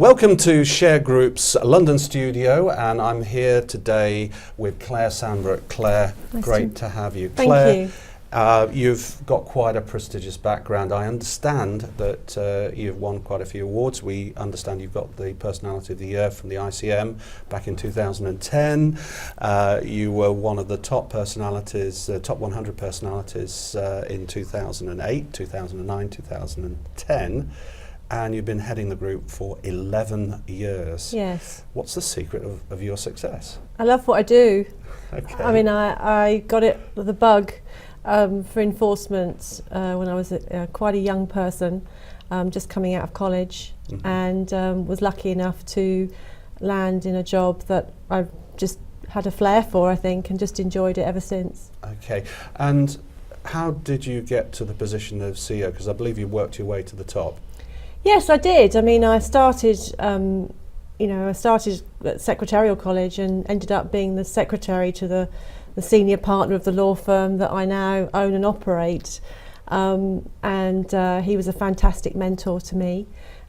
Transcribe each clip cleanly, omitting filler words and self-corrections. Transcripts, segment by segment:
Welcome to Shergroup's London studio, and I'm here today with Claire Sandbrook. Claire, Nice great to have you. Thank Claire, you. You've got quite a prestigious background. I understand that you've won quite a few awards. We understand you've got the Personality of the Year from the ICM back in 2010. You were one of the top personalities, top 100 personalities in 2008, 2009, 2010. And you've been heading the group for 11 years. Yes. What's the secret of your success? I love what I do. Okay. I mean, I got the bug for enforcement when I was quite a young person, just coming out of college, and was lucky enough to land in a job that I've just had a flair for, I think, and just enjoyed it ever since. Okay. And how did you get to the position of CEO? Because I believe you worked your way to the top. Yes, I did. I mean, I started at secretarial college and ended up being the secretary to the senior partner of the law firm that I now own and operate. He was a fantastic mentor to me.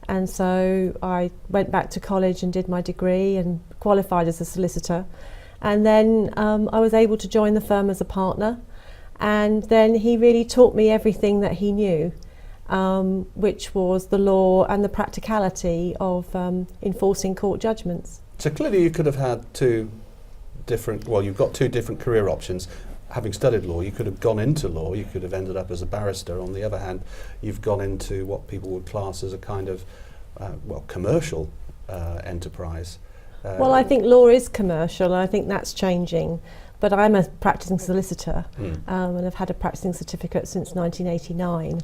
And so I went back to college and did my degree and qualified as a solicitor. And then I was able to join the firm as a partner. And then he really taught me everything that he knew. Which was the law and the practicality of enforcing court judgments. So clearly you could have had you've got two different career options. Having studied law, you could have gone into law, you could have ended up as a barrister. On the other hand, you've gone into what people would class as a kind of, commercial enterprise. Well, I think law is commercial, and I think that's changing. But I'm a practicing solicitor, and I've had a practicing certificate since 1989.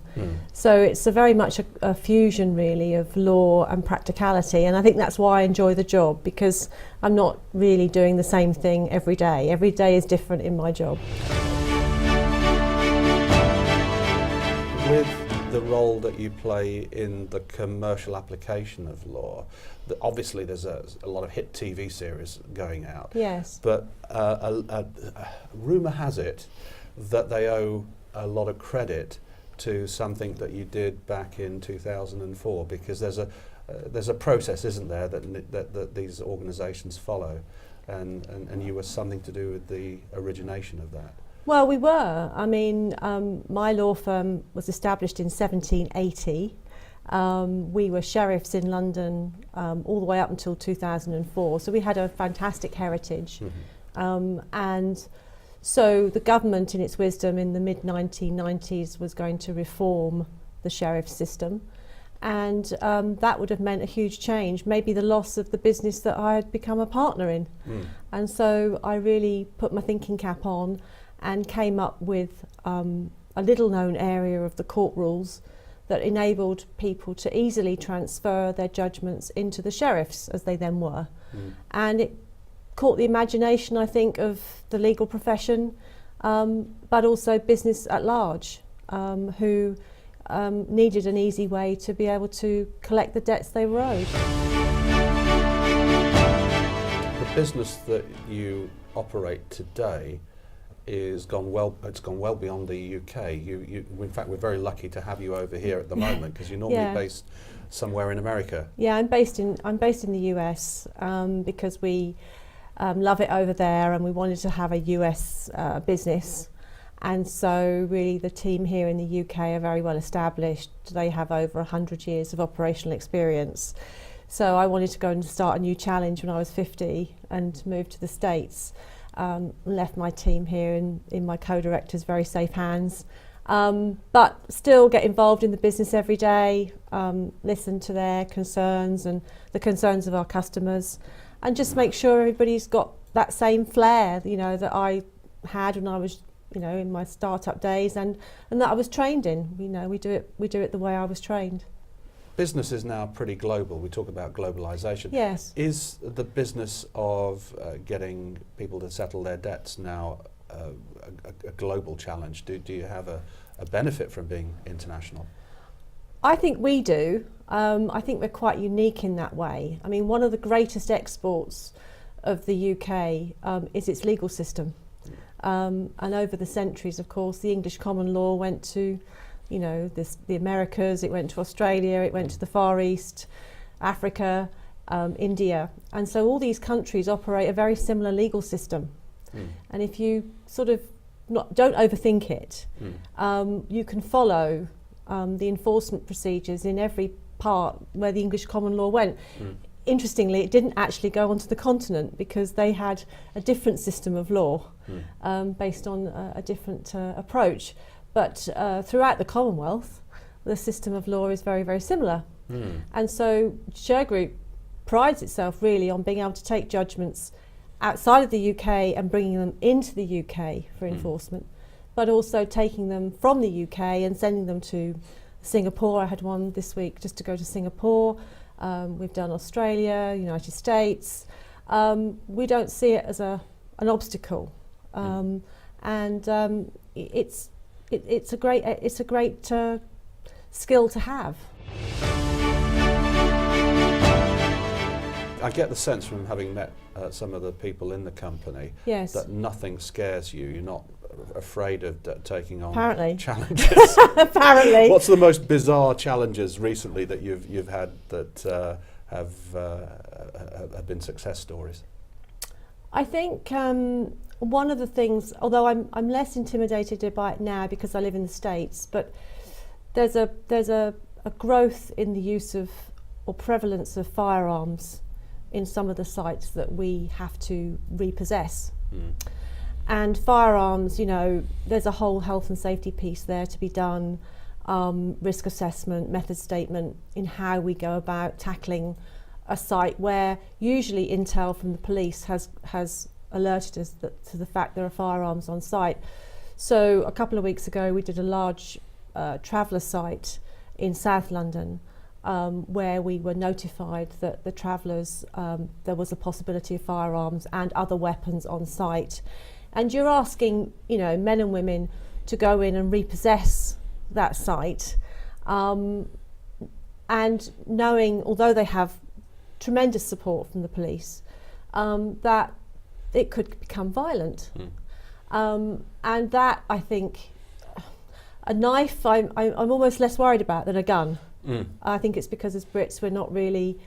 So it's very much a fusion, really, of law and practicality. And I think that's why I enjoy the job, because I'm not really doing the same thing every day. Every day is different in my job. With the role that you play in the commercial application of law, obviously there's a lot of hit TV series going out. Yes. But rumour has it that they owe a lot of credit to something that you did back in 2004, because there's a process, isn't there, that these organisations follow, and you were something to do with the origination of that. Well, we were. I mean, my law firm was established in 1780. We were sheriffs in London all the way up until 2004, so we had a fantastic heritage. And so the government, in its wisdom, in the mid-1990s was going to reform the sheriff system, and that would have meant a huge change, maybe the loss of the business that I had become a partner in. And so I really put my thinking cap on and came up with a little-known area of the court rules that enabled people to easily transfer their judgments into the sheriffs, as they then were. And it caught the imagination, I think, of the legal profession, but also business at large, who needed an easy way to be able to collect the debts they were owed. The business that you operate today it's gone well beyond the UK. In fact, we're very lucky to have you over here at the moment, because you're normally based somewhere in America. Yeah, I'm based in the US because we love it over there, and we wanted to have a US business. And so really the team here in the UK are very well established. They have over 100 years of operational experience. So I wanted to go and start a new challenge when I was 50 and move to the States. Left my team here in my co-director's very safe hands, but still get involved in the business every day, listen to their concerns and the concerns of our customers, and just make sure everybody's got that same flair, that I had when I was, in my startup days, and that I was trained in. We do it the way I was trained. Business is now pretty global. We talk about globalization. Yes. Is the business of getting people to settle their debts now a global challenge? Do you have a benefit from being international? I think we do. I think we're quite unique in that way. I mean, one of the greatest exports of the UK is its legal system. And over the centuries, of course, the English common law went to the Americas, it went to Australia, it went to the Far East, Africa, India. And so all these countries operate a very similar legal system. And if you sort of don't overthink it, you can follow the enforcement procedures in every part where the English common law went. Interestingly, it didn't actually go onto the continent because they had a different system of law based on a different approach. But throughout the Commonwealth, the system of law is very, very similar. And so Shergroup prides itself really on being able to take judgments outside of the UK and bringing them into the UK for enforcement, but also taking them from the UK and sending them to Singapore. I had one this week just to go to Singapore. We've done Australia, United States. We don't see it as an obstacle, and it's a great skill to have. I get the sense from having met some of the people in the company that nothing scares you. You're not afraid of taking on challenges. Apparently. What's the most bizarre challenges recently that you've had that have been success stories? I think one of the things, although I'm less intimidated by it now because I live in the States, but there's a growth in the use of or prevalence of firearms in some of the sites that we have to repossess. And firearms, there's a whole health and safety piece there to be done, risk assessment, method statement in how we go about tackling a site where usually intel from the police has alerted us to the fact there are firearms on site. So a couple of weeks ago we did a large traveller site in South London where we were notified that the travellers, there was a possibility of firearms and other weapons on site. And you're asking, men and women to go in and repossess that site, and knowing, although they have tremendous support from the police, that it could become violent. And that, I think, a knife I'm almost less worried about than a gun. I think it's because as Brits we're not really,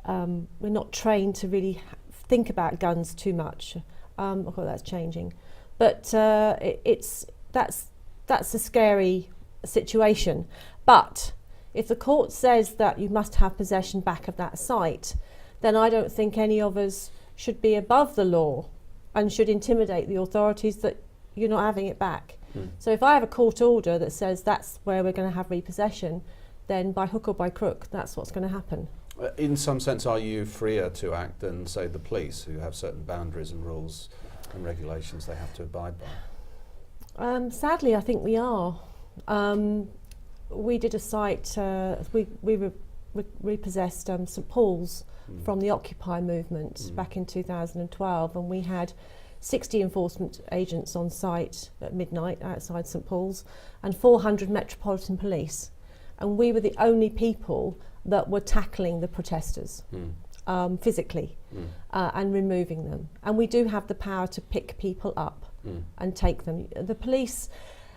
we're not trained to really think about guns too much. Of course that's changing, but that's a scary situation. But if the court says that you must have possession back of that site, then I don't think any of us should be above the law and should intimidate the authorities that you're not having it back. So if I have a court order that says that's where we're going to have repossession, then by hook or by crook, that's what's going to happen. In some sense, are you freer to act than, say, the police, who have certain boundaries and rules and regulations they have to abide by? Sadly, I think we are. We did a site, we repossessed St Paul's from the Occupy movement back in 2012, and we had 60 enforcement agents on site at midnight outside St Paul's and 400 Metropolitan Police. And we were the only people that were tackling the protesters physically and removing them. And we do have the power to pick people up and take them. The police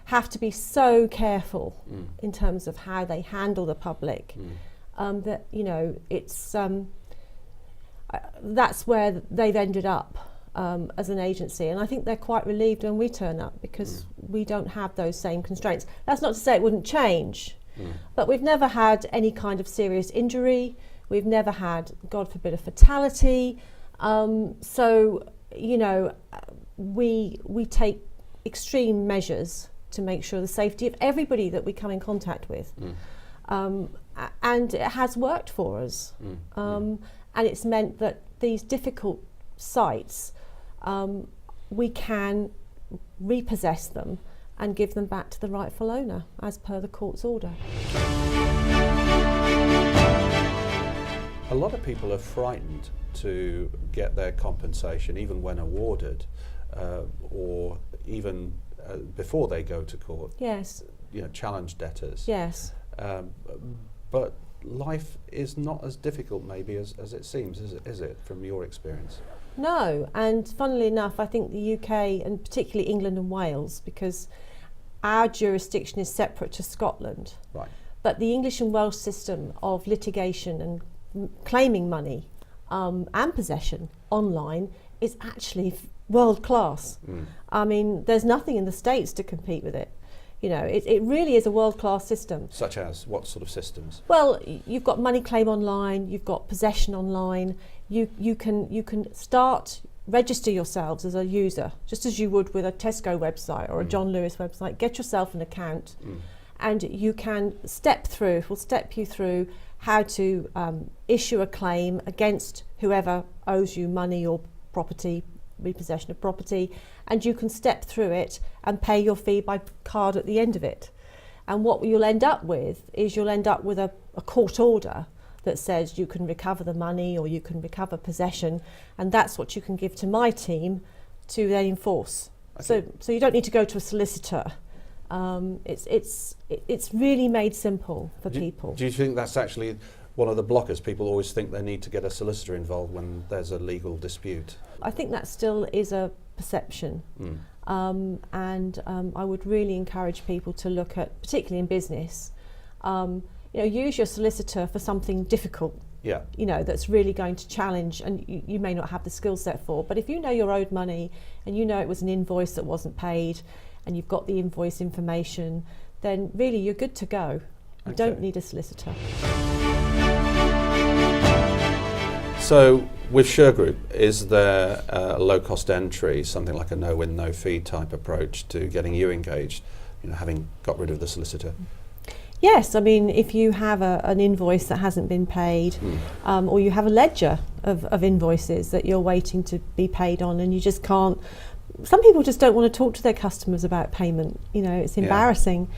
have to be so careful in terms of how they handle the public that, it's that's where they've ended up as an agency. And I think they're quite relieved when we turn up because we don't have those same constraints. That's not to say it wouldn't change. But we've never had any kind of serious injury. We've never had, God forbid, a fatality. So, we take extreme measures to make sure the safety of everybody that we come in contact with. And it has worked for us. And it's meant that these difficult sites, we can repossess them and give them back to the rightful owner as per the court's order. A lot of people are frightened to get their compensation even when awarded or even before they go to court. Yes. Challenge debtors. Yes. But life is not as difficult maybe as it seems, is it, from your experience? No, and funnily enough, I think the UK, and particularly England and Wales, because our jurisdiction is separate to Scotland. Right. But the English and Welsh system of litigation and claiming money and possession online is actually world class. I mean, there's nothing in the States to compete with it. You know, it really is a world-class system. Such as what sort of systems? Well, you've got money claim online, you've got possession online. You can register yourselves as a user, just as you would with a Tesco website or a John Lewis website. Get yourself an account, and you can we'll step you through how to issue a claim against whoever owes you money or property, repossession of property, and you can step through it and pay your fee by card at the end of it. And what you'll end up with is a court order that says you can recover the money or you can recover possession, and that's what you can give to my team to then enforce. Okay. So you don't need to go to a solicitor. It's really made simple for people. Do you think that's actually one of the blockers? People always think they need to get a solicitor involved when there's a legal dispute. I think that still is a perception. I would really encourage people to look at, particularly in business, use your solicitor for something difficult. Yeah. You know, that's really going to challenge, and you may not have the skill set for. But if you know you're owed money and you know it was an invoice that wasn't paid, and you've got the invoice information, then really you're good to go. You don't need a solicitor. So with Shergroup, is there a low-cost entry, something like a no-win, no-fee type approach to getting you engaged, having got rid of the solicitor? Yes, I mean, if you have an invoice that hasn't been paid, or you have a ledger of invoices that you're waiting to be paid on, and you just can't, some people just don't want to talk to their customers about payment, it's embarrassing.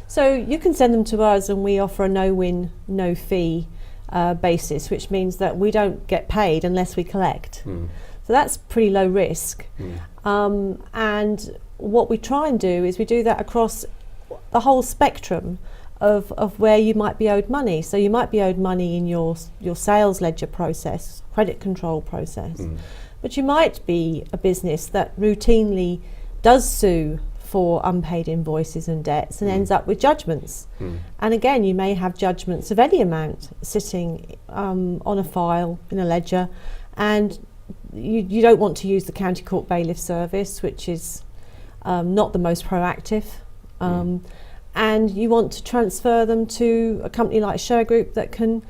So you can send them to us, and we offer a no-win, no-fee basis, which means that we don't get paid unless we collect. So that's pretty low risk. And what we try and do is we do that across the whole spectrum of where you might be owed money. So you might be owed money in your sales ledger process, credit control process, but you might be a business that routinely does sue for unpaid invoices and debts and ends up with judgments. And again, you may have judgments of any amount sitting on a file in a ledger, and you don't want to use the county court bailiff service, which is not the most proactive. And you want to transfer them to a company like Shergroup that can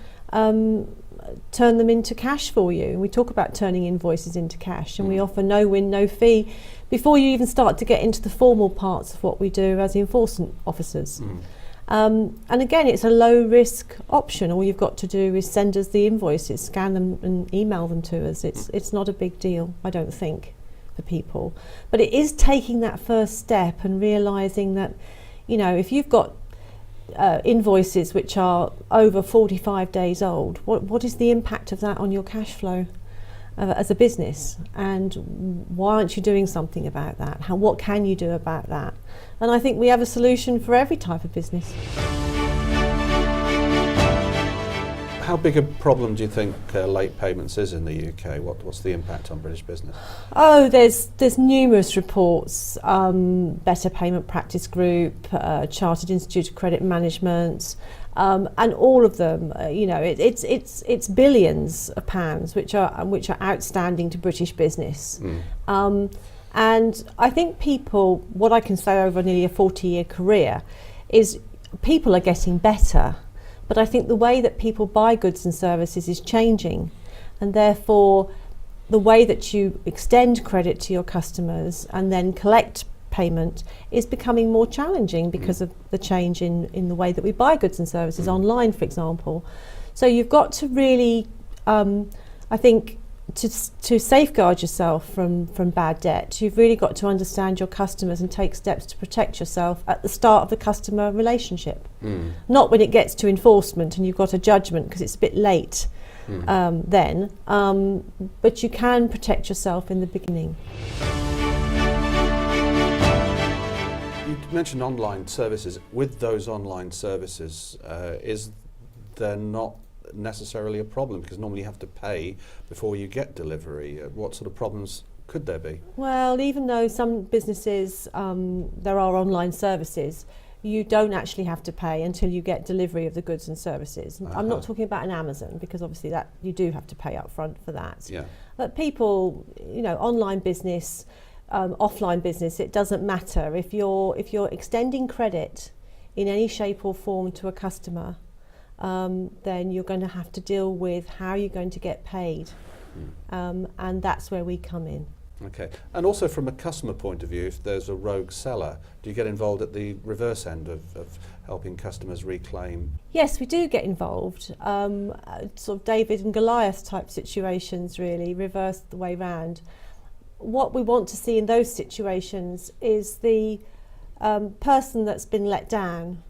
turn them into cash for you. And we talk about turning invoices into cash, and we offer no win, no fee before you even start to get into the formal parts of what we do as enforcement officers. And again, it's a low risk option. All you've got to do is send us the invoices, scan them and email them to us. It's not a big deal, I don't think, for people. But it is taking that first step and realising that, if you've got invoices which are over 45 days old, what is the impact of that on your cash flow as a business? And why aren't you doing something about that? What can you do about that? And I think we have a solution for every type of business. How big a problem do you think late payments is in the UK? What's the impact on British business? Oh, there's numerous reports. Better Payment Practice Group, Chartered Institute of Credit Management, and all of them. It's billions of pounds which are outstanding to British business. And I think what I can say over nearly a 40-year career is people are getting better. But I think the way that people buy goods and services is changing, and therefore the way that you extend credit to your customers and then collect payment is becoming more challenging because of the change in the way that we buy goods and services online, for example. So you've got to really, I think, to safeguard yourself from bad debt, you've really got to understand your customers and take steps to protect yourself at the start of the customer relationship. Not when it gets to enforcement and you've got a judgment because it's a bit late then, but you can protect yourself in the beginning. You mentioned online services. With those online services, is there not necessarily a problem, because normally you have to pay before you get delivery? What sort of problems could there be? Well, even though some businesses there are online services, you don't actually have to pay until you get delivery of the goods and services. I'm not talking about an Amazon, because obviously that you do have to pay up front for that. Yeah. But people, online business, offline business, it doesn't matter. If you're extending credit in any shape or form to a customer, then you're going to have to deal with how you're going to get paid. And that's where we come in. Okay. And also from a customer point of view, if there's a rogue seller, do you get involved at the reverse end of helping customers reclaim? Yes, we do get involved. Sort of David and Goliath type situations, really, reverse the way round. What we want to see in those situations is the person that's been let down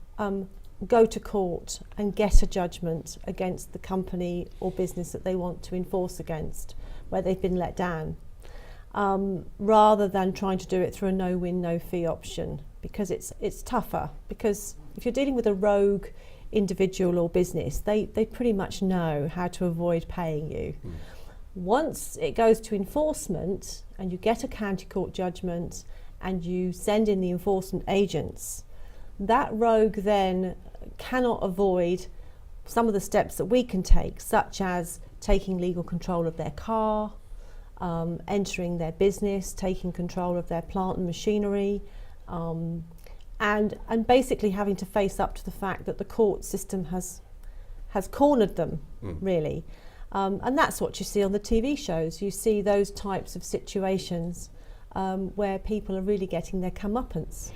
go to court and get a judgment against the company or business that they want to enforce against, where they've been let down. Rather than trying to do it through a no-win, no-fee option, because it's tougher. Because if you're dealing with a rogue individual or business, they pretty much know how to avoid paying you. Once it goes to enforcement and you get a county court judgment and you send in the enforcement agents, that rogue then cannot avoid some of the steps that we can take, such as taking legal control of their car, entering their business, taking control of their plant and machinery, and basically having to face up to the fact that the court system has cornered them, really. And that's what you see on the TV shows. You see those types of situations where people are really getting their comeuppance.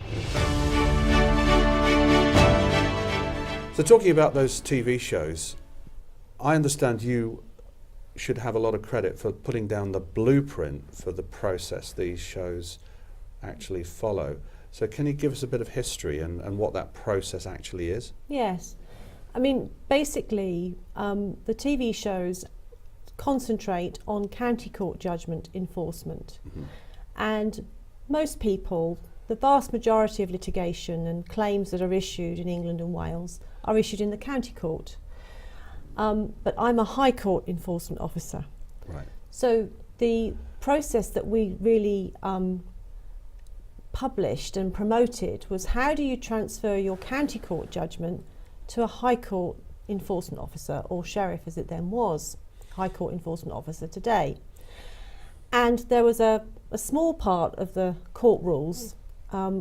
So talking about those TV shows, I understand you should have a lot of credit for putting down the blueprint for the process these shows actually follow. So can you give us a bit of history and what that process actually is? Yes. I mean, basically, the TV shows concentrate on county court judgment enforcement. And most people, the vast majority of litigation and claims that are issued in England and Wales are issued in the county court. But I'm a High Court enforcement officer. Right. So the process that we really published and promoted was, how do you transfer your county court judgment to a High Court enforcement officer, or sheriff as it then was, High Court enforcement officer today. And there was a small part of the court rules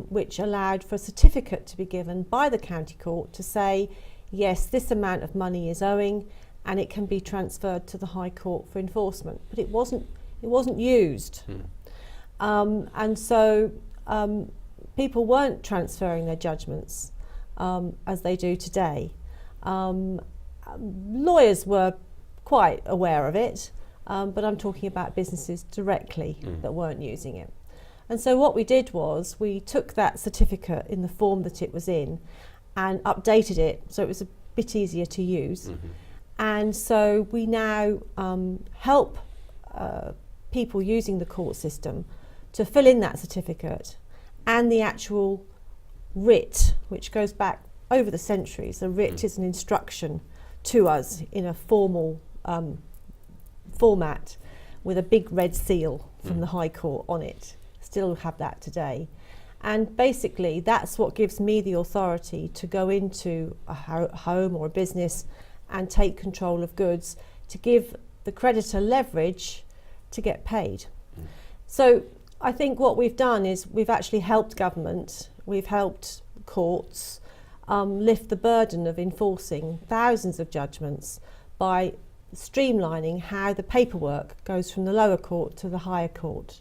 which allowed for a certificate to be given by the county court to say, yes, this amount of money is owing and it can be transferred to the High Court for enforcement. But it wasn't used. And so people weren't transferring their judgments as they do today. Lawyers were quite aware of it, but I'm talking about businesses directly that weren't using it. And so what we did was we took that certificate in the form that it was in and updated it so it was a bit easier to use. And so we now help people using the court system to fill in that certificate and the actual writ, which goes back over the centuries. A writ is an instruction to us in a formal format with a big red seal from the High Court on it. Still have that today. And basically that's what gives me the authority to go into a home or a business and take control of goods to give the creditor leverage to get paid. So I think what we've done is we've actually helped government, we've helped courts lift the burden of enforcing thousands of judgments by streamlining how the paperwork goes from the lower court to the higher court.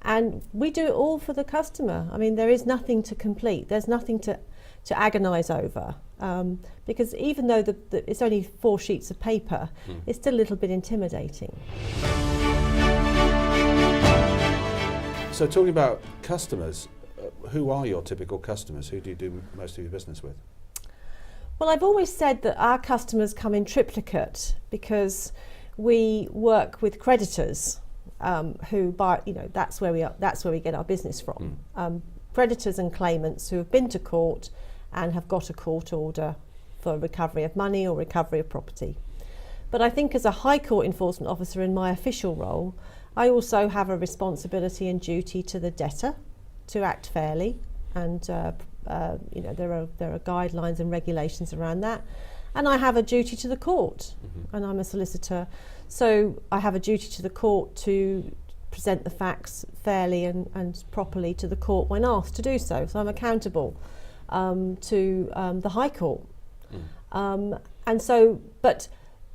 And we do it all for the customer. I mean, there is nothing to complete. There's nothing to agonise over. Because even though it's only 4 sheets of paper, it's still a little bit intimidating. So talking about customers, who are your typical customers? Who do you do most of your business with? Well, I've always said that our customers come in triplicate because we work with creditors who buy, that's where we get our business from. Creditors and claimants who have been to court and have got a court order for recovery of money or recovery of property. But I think as a High Court enforcement officer in my official role, I also have a responsibility and duty to the debtor to act fairly and there are guidelines and regulations around that. And I have a duty to the court, and I'm a solicitor. So I have a duty to the court to present the facts fairly and properly to the court when asked to do so. So I'm accountable to the High Court. And so, but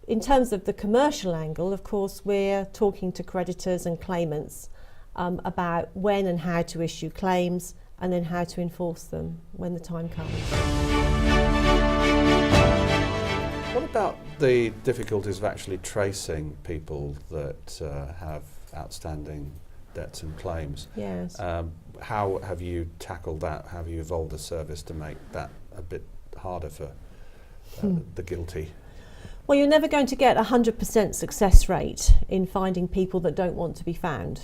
in terms of the commercial angle, of course, we're talking to creditors and claimants about when and how to issue claims, and then how to enforce them when the time comes. What about the difficulties of actually tracing people that have outstanding debts and claims? Yes. How have you tackled that? How have you evolved the service to make that a bit harder for the guilty? Well, you're never going to get a 100% success rate in finding people that don't want to be found.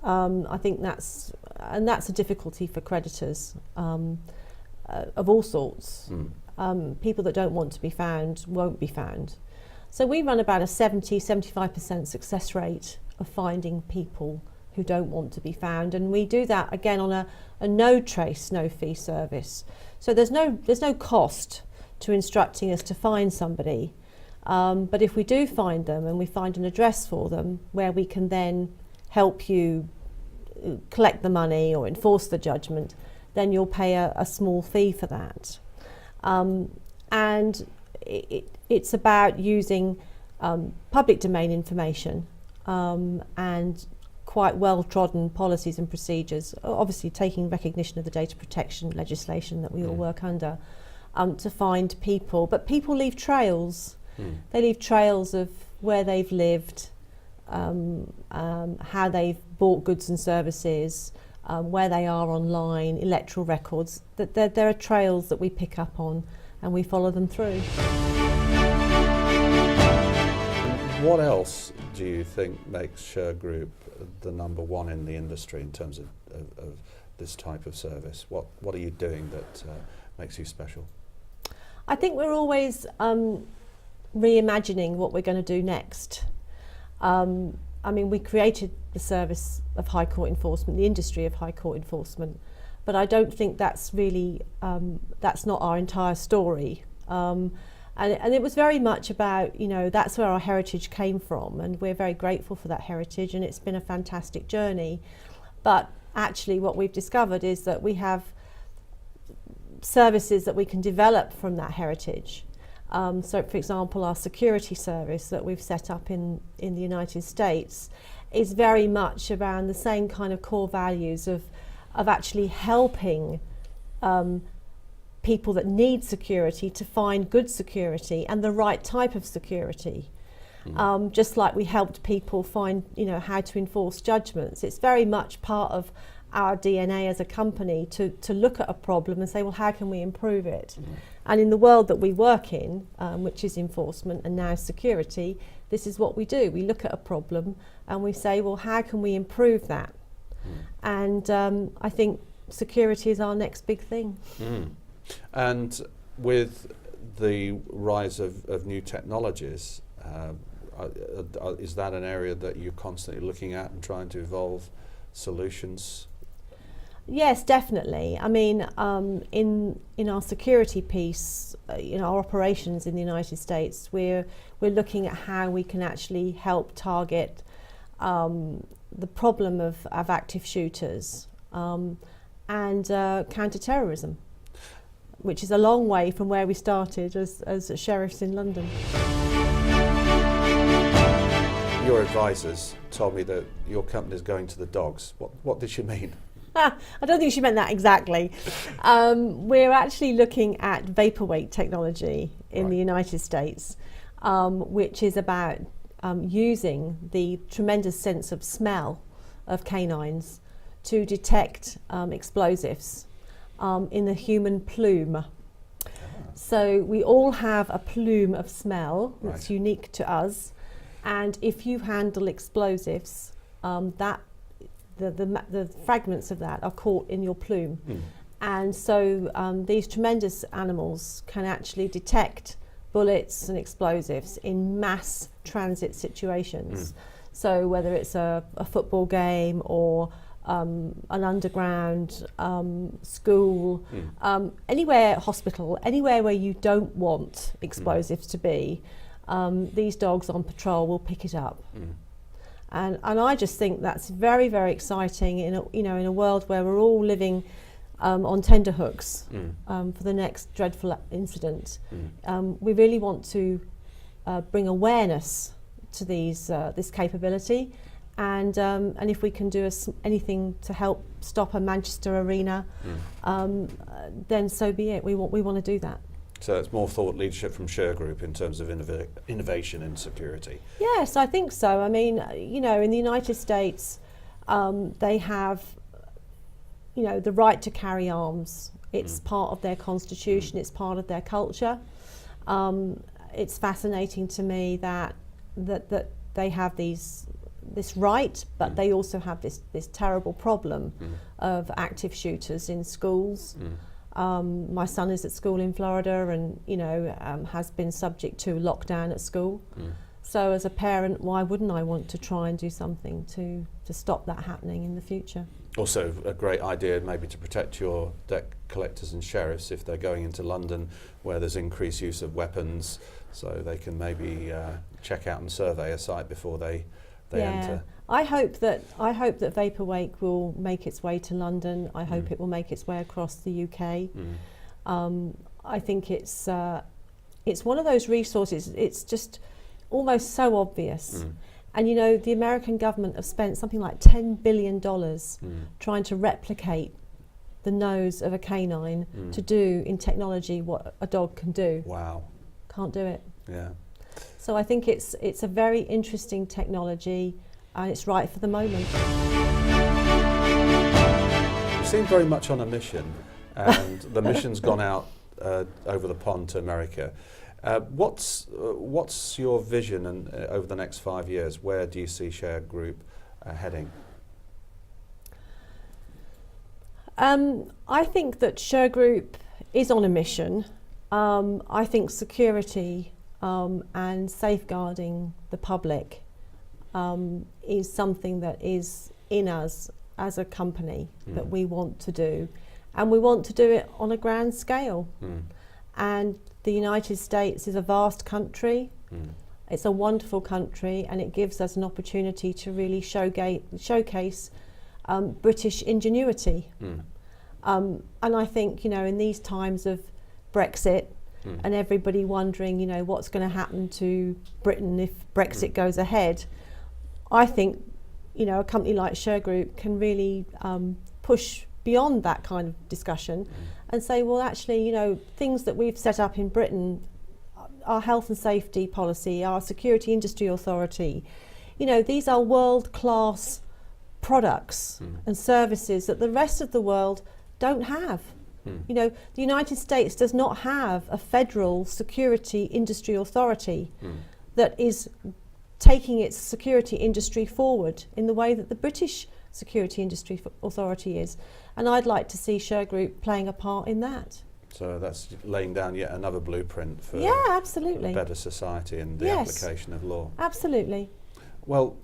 I think that's a difficulty for creditors of all sorts. People that don't want to be found won't be found. So we run about a 70-75% success rate of finding people who don't want to be found, and we do that again on a no trace, no fee service. So there's no cost to instructing us to find somebody, but if we do find them and we find an address for them where we can then help you collect the money or enforce the judgment, then you'll pay a small fee for that. And it's about using public domain information and quite well-trodden policies and procedures, obviously taking recognition of the data protection legislation that we all work under, to find people. But people leave trails. They leave trails of where they've lived, how they've bought goods and services, where they are online, electoral records. That there are trails that we pick up on and we follow them through. What else do you think makes Shergroup the number one in the industry in terms of this type of service? What are you doing that makes you special? I think we're always reimagining what we're going to do next. I mean, we created the service of High Court enforcement, the industry of High Court enforcement, but I don't think that's really, that's not our entire story. And it was very much about, that's where our heritage came from, and we're very grateful for that heritage, and it's been a fantastic journey. But actually what we've discovered is that we have services that we can develop from that heritage. So for example, our security service that we've set up in the United States is very much around the same kind of core values of actually helping people that need security to find good security and the right type of security. Just like we helped people find, how to enforce judgments. It's very much part of our DNA as a company to look at a problem and say, well, how can we improve it? And in the world that we work in, which is enforcement and now security, this is what we do. We look at a problem and we say, well, how can we improve that? And I think security is our next big thing. And with the rise of new technologies, is that an area that you're constantly looking at and trying to evolve solutions? Yes, definitely. I mean, in our security piece, our operations in the United States, we're looking at how we can actually help target the problem of active shooters and counter-terrorism, which is a long way from where we started as sheriffs in London. Your advisors told me that your company is going to the dogs. What did she mean? I don't think she meant that exactly. We're actually looking at vaporweight technology in the United States, which is about using the tremendous sense of smell of canines to detect explosives in the human plume. So we all have a plume of smell that's unique to us, and if you handle explosives, the fragments of that are caught in your plume. And so these tremendous animals can actually detect bullets and explosives in mass transit situations. So whether it's a football game or an underground school, anywhere, hospital, anywhere where you don't want explosives to be, these dogs on patrol will pick it up. And I just think that's very, very exciting in a world where we're all living on tenterhooks for the next dreadful incident. We really want to bring awareness to this capability, and if we can do anything to help stop a Manchester arena, then so be it. We want to do that. So it's more thought leadership from Shergroup in terms of innovation in security. Yes, I think so. I mean, in the United States, they have, the right to carry arms. It's part of their constitution. It's part of their culture. It's fascinating to me that they have this right, but they also have this terrible problem of active shooters in schools. My son is at school in Florida, and has been subject to lockdown at school. So as a parent, why wouldn't I want to try and do something to stop that happening in the future? Also a great idea maybe to protect your debt collectors and sheriffs if they're going into London where there's increased use of weapons, so they can maybe check out and survey a site before they enter. I hope that Vaporwake will make its way to London. I hope it will make its way across the UK. I think it's one of those resources. It's just almost so obvious. And the American government have spent something like $10 billion trying to replicate the nose of a canine to do in technology what a dog can do. Wow. Can't do it. Yeah. So I think it's a very interesting technology, and it's right for the moment. You seem very much on a mission, and the mission's gone out over the pond to America. What's your vision over the next 5 years? Where do you see Shergroup heading? I think that Shergroup is on a mission. I think security and safeguarding the public is something that is in us as a company that we want to do, and we want to do it on a grand scale. And the United States is a vast country. It's a wonderful country, and it gives us an opportunity to really showcase British ingenuity. And I think, in these times of Brexit and everybody wondering, what's going to happen to Britain if Brexit goes ahead, I think, a company like Shergroup can really push beyond that kind of discussion and say, well, actually, things that we've set up in Britain, our health and safety policy, our security industry authority, these are world-class products and services that the rest of the world don't have. The United States does not have a federal security industry authority that is taking its security industry forward in the way that the British security industry authority is. And I'd like to see Shergroup playing a part in that. So that's laying down yet another blueprint for absolutely. a better society and the application of law. Absolutely. Well,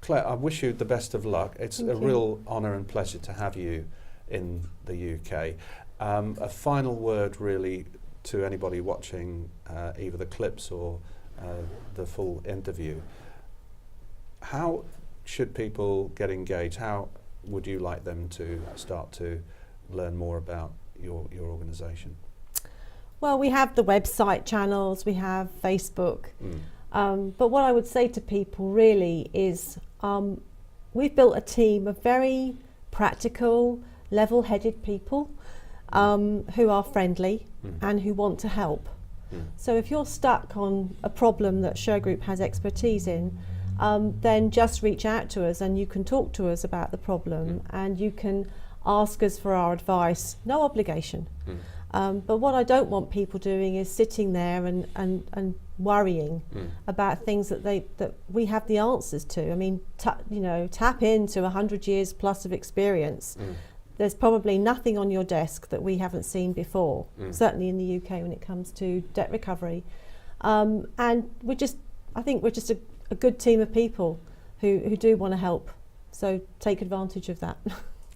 Claire, I wish you the best of luck. It's a real honour and pleasure to have you in the UK. A final word really to anybody watching either the clips or the full interview. How should people get engaged? How would you like them to start to learn more about your organisation? Well, we have the website channels, we have Facebook, but what I would say to people really is we've built a team of very practical, level-headed people who are friendly and who want to help. So if you're stuck on a problem that Shergroup has expertise in, then just reach out to us and you can talk to us about the problem and you can ask us for our advice, no obligation. But what I don't want people doing is sitting there and worrying about things that we have the answers to. I mean, tap into 100 years plus of experience. There's probably nothing on your desk that we haven't seen before, certainly in the UK when it comes to debt recovery. And I think we're just a good team of people who do want to help So take advantage of that.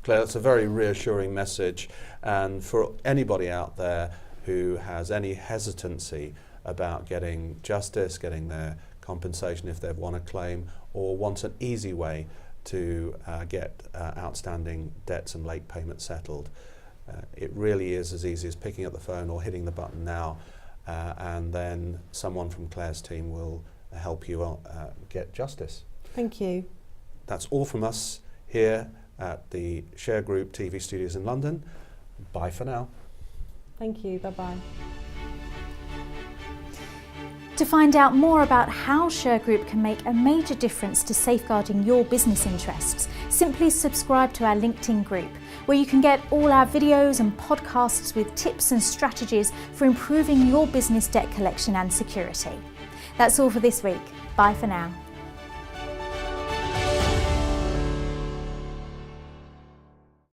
Claire, that's a very reassuring message, and for anybody out there who has any hesitancy about getting justice, getting their compensation if they've won a claim, or wants an easy way to get outstanding debts and late payments settled, it really is as easy as picking up the phone or hitting the button now, and then someone from Claire's team will help you get justice. Thank you. That's all from us here at the Shergroup TV studios in London. Bye for now. Thank you. Bye-bye. To find out more about how Shergroup can make a major difference to safeguarding your business interests, simply subscribe to our LinkedIn group, where you can get all our videos and podcasts with tips and strategies for improving your business debt collection and security. That's all for this week. Bye for now.